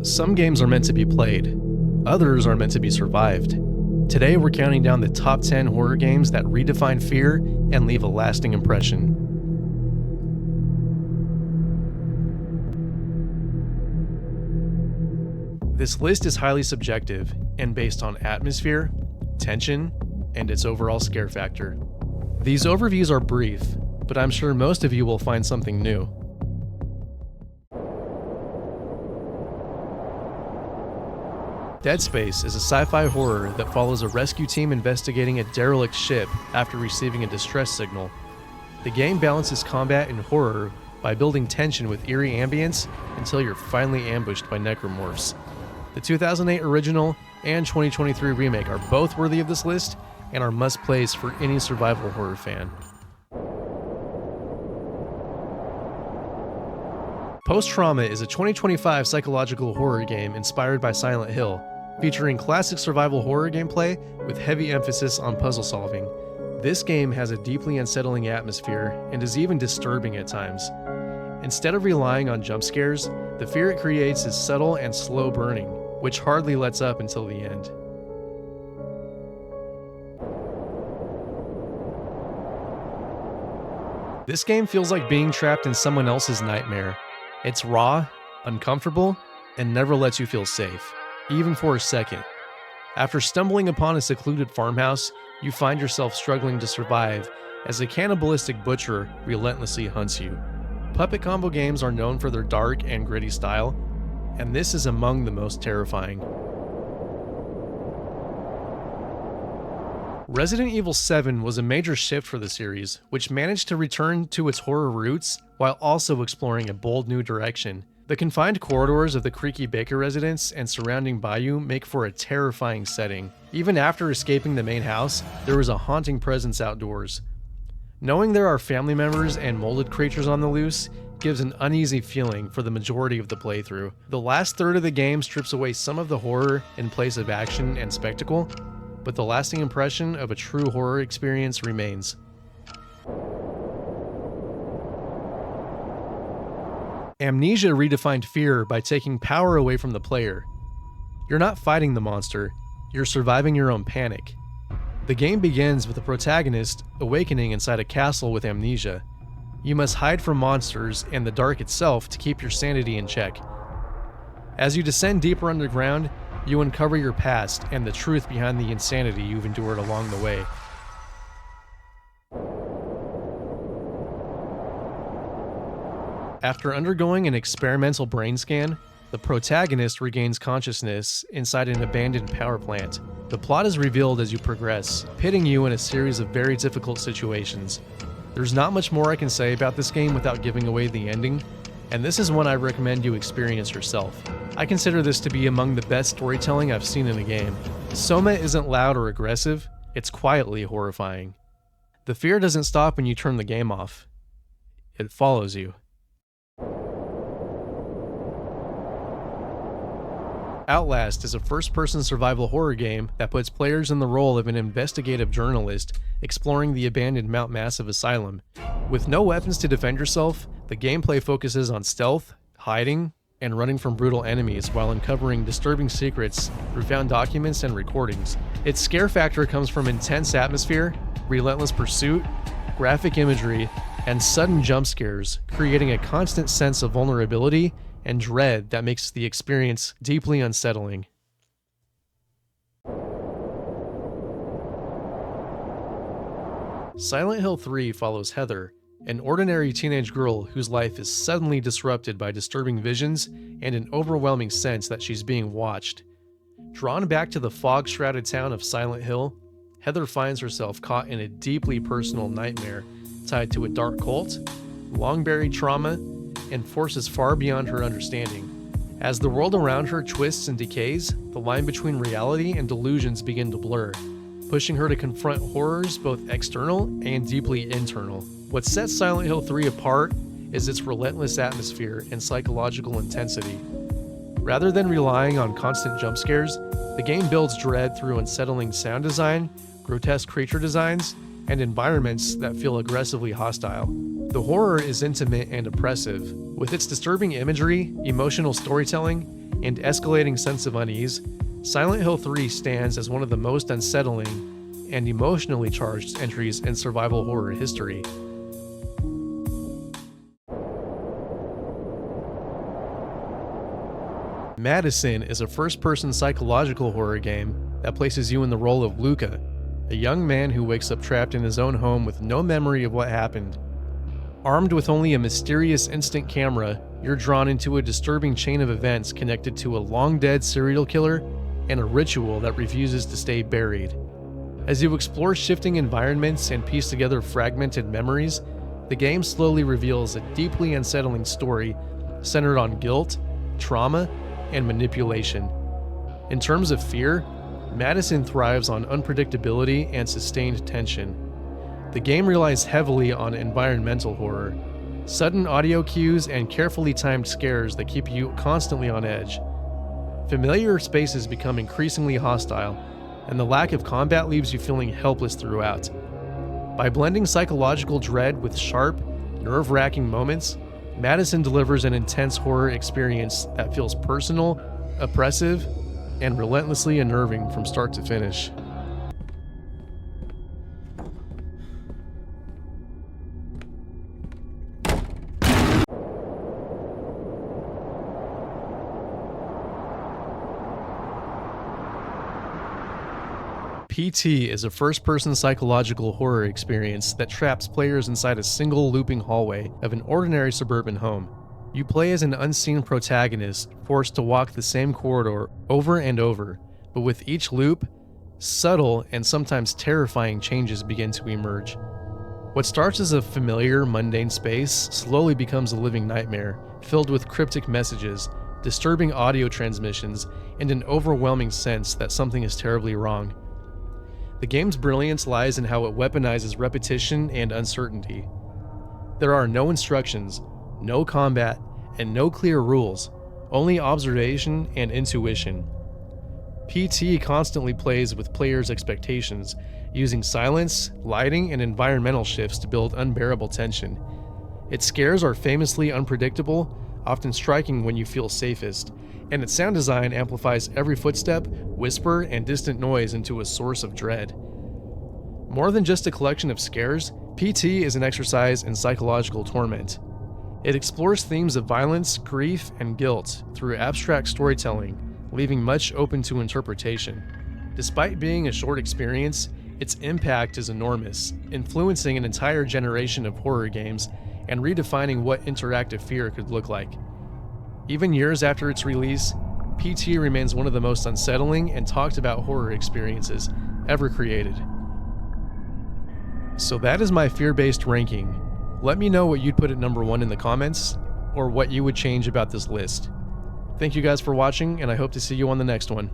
Some games are meant to be played, others are meant to be survived. Today we're counting down the top 10 horror games that redefine fear and leave a lasting impression. This list is highly subjective and based on atmosphere, tension, and its overall scare factor. These overviews are brief, but I'm sure most of you will find something new. Dead Space is a sci-fi horror that follows a rescue team investigating a derelict ship after receiving a distress signal. The game balances combat and horror by building tension with eerie ambience until you're finally ambushed by necromorphs. The 2008 original and 2023 remake are both worthy of this list and are must-plays for any survival horror fan. Post-Trauma is a 2025 psychological horror game inspired by Silent Hill, featuring classic survival horror gameplay with heavy emphasis on puzzle solving. This game has a deeply unsettling atmosphere and is even disturbing at times. Instead of relying on jump scares, the fear it creates is subtle and slow burning, which hardly lets up until the end. This game feels like being trapped in someone else's nightmare. It's raw, uncomfortable, and never lets you feel safe, even for a second. After stumbling upon a secluded farmhouse, you find yourself struggling to survive as a cannibalistic butcher relentlessly hunts you. Puppet combo games are known for their dark and gritty style, and this is among the most terrifying. Resident Evil 7 was a major shift for the series, which managed to return to its horror roots while also exploring a bold new direction. The confined corridors of the creaky Baker residence and surrounding bayou make for a terrifying setting. Even after escaping the main house, there is a haunting presence outdoors. Knowing there are family members and molded creatures on the loose gives an uneasy feeling for the majority of the playthrough. The last third of the game strips away some of the horror in place of action and spectacle, but the lasting impression of a true horror experience remains. Amnesia redefined fear by taking power away from the player. You're not fighting the monster, you're surviving your own panic. The game begins with the protagonist awakening inside a castle with amnesia. You must hide from monsters and the dark itself to keep your sanity in check. As you descend deeper underground, you uncover your past and the truth behind the insanity you've endured along the way. After undergoing an experimental brain scan, the protagonist regains consciousness inside an abandoned power plant. The plot is revealed as you progress, pitting you in a series of very difficult situations. There's not much more I can say about this game without giving away the ending, and this is one I recommend you experience yourself. I consider this to be among the best storytelling I've seen in a game. SOMA isn't loud or aggressive, it's quietly horrifying. The fear doesn't stop when you turn the game off. It follows you. Outlast is a first-person survival horror game that puts players in the role of an investigative journalist exploring the abandoned Mount Massive Asylum. With no weapons to defend yourself, the gameplay focuses on stealth, hiding, and running from brutal enemies while uncovering disturbing secrets through found documents and recordings. Its scare factor comes from intense atmosphere, relentless pursuit, graphic imagery, and sudden jump scares, creating a constant sense of vulnerability and dread that makes the experience deeply unsettling. Silent Hill 3 follows Heather, an ordinary teenage girl whose life is suddenly disrupted by disturbing visions and an overwhelming sense that she's being watched. Drawn back to the fog-shrouded town of Silent Hill, Heather finds herself caught in a deeply personal nightmare tied to a dark cult, long-buried trauma, and forces far beyond her understanding. As the world around her twists and decays, the line between reality and delusions begin to blur, pushing her to confront horrors both external and deeply internal. What sets Silent Hill 3 apart is its relentless atmosphere and psychological intensity. Rather than relying on constant jump scares, the game builds dread through unsettling sound design, grotesque creature designs, and environments that feel aggressively hostile. The horror is intimate and oppressive. With its disturbing imagery, emotional storytelling, and escalating sense of unease, Silent Hill 3 stands as one of the most unsettling and emotionally charged entries in survival horror history. Madison is a first-person psychological horror game that places you in the role of Luca, a young man who wakes up trapped in his own home with no memory of what happened. Armed with only a mysterious instant camera, you're drawn into a disturbing chain of events connected to a long-dead serial killer and a ritual that refuses to stay buried. As you explore shifting environments and piece together fragmented memories, the game slowly reveals a deeply unsettling story centered on guilt, trauma, and manipulation. In terms of fear, Madison thrives on unpredictability and sustained tension. The game relies heavily on environmental horror, sudden audio cues, and carefully timed scares that keep you constantly on edge. Familiar spaces become increasingly hostile, and the lack of combat leaves you feeling helpless throughout. By blending psychological dread with sharp, nerve-wracking moments, Madison delivers an intense horror experience that feels personal, oppressive, and relentlessly unnerving from start to finish. PT is a first-person psychological horror experience that traps players inside a single looping hallway of an ordinary suburban home. You play as an unseen protagonist, forced to walk the same corridor over and over, but with each loop, subtle and sometimes terrifying changes begin to emerge. What starts as a familiar, mundane space slowly becomes a living nightmare, filled with cryptic messages, disturbing audio transmissions, and an overwhelming sense that something is terribly wrong. The game's brilliance lies in how it weaponizes repetition and uncertainty. There are no instructions, no combat, and no clear rules, only observation and intuition. PT constantly plays with players' expectations, using silence, lighting, and environmental shifts to build unbearable tension. Its scares are famously unpredictable, often striking when you feel safest, and its sound design amplifies every footstep, whisper, and distant noise into a source of dread. More than just a collection of scares, PT is an exercise in psychological torment. It explores themes of violence, grief, and guilt through abstract storytelling, leaving much open to interpretation. Despite being a short experience, its impact is enormous, influencing an entire generation of horror games and redefining what interactive fear could look like. Even years after its release, PT remains one of the most unsettling and talked about horror experiences ever created. So that is my fear-based ranking. Let me know what you'd put at number 1 in the comments, or what you would change about this list. Thank you guys for watching, and I hope to see you on the next one.